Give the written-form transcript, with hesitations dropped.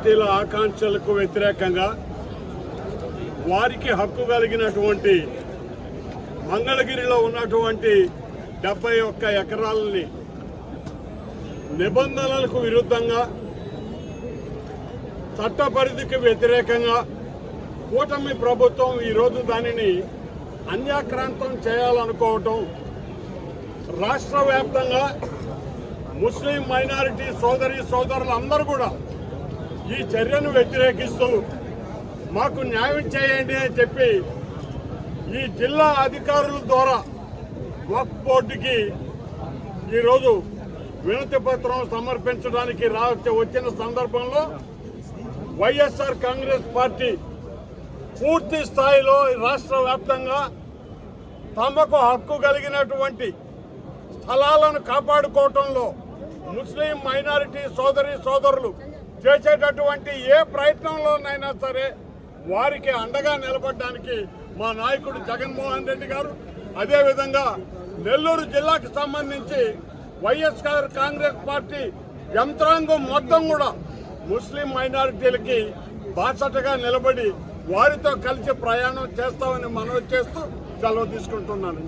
మైనారిటీల ఆకాంక్షలకు వ్యతిరేకంగా వారికి హక్కు కలిగినటువంటి మంగళగిరిలో ఉన్నటువంటి 71 ఎకరాలని నిబంధనలకు విరుద్ధంగా చట్ట పరిధికి వ్యతిరేకంగా కూటమి ప్రభుత్వం ఈరోజు దానిని అన్యాక్రాంతం చేయాలనుకోవటం రాష్ట్ర వ్యాప్తంగా ముస్లిం మైనారిటీ సోదరులందరూ కూడా ఈ చర్యను వ్యతిరేకిస్తూ మాకు న్యాయం చేయండి అని చెప్పి ఈ జిల్లా అధికారుల ద్వారా వక్ఫ్ బోర్డుకి ఈరోజు వినతి పత్రం సమర్పించడానికి వచ్చిన సందర్భంలో వైఎస్ఆర్ కాంగ్రెస్ పార్టీ పూర్తి స్థాయిలో రాష్ట్ర వ్యాప్తంగా తమకు హక్కు కలిగినటువంటి స్థలాలను కాపాడుకోవటంలో ముస్లిం మైనారిటీ సోదరులు చేసేటటువంటి ఏ ప్రయత్నంలోనైనా సరే వారికి అండగా నిలబడడానికి మా నాయకుడు జగన్మోహన్ రెడ్డి గారు, అదేవిధంగా నెల్లూరు జిల్లాకు సంబంధించి వైఎస్ఆర్ కాంగ్రెస్ పార్టీ యంత్రాంగం మొత్తం కూడా ముస్లిం మైనారిటీలకి బాసటగా నిలబడి వారితో కలిసి ప్రయాణం చేస్తామని మనవి చేస్తూ సెలవు తీసుకుంటున్నాను.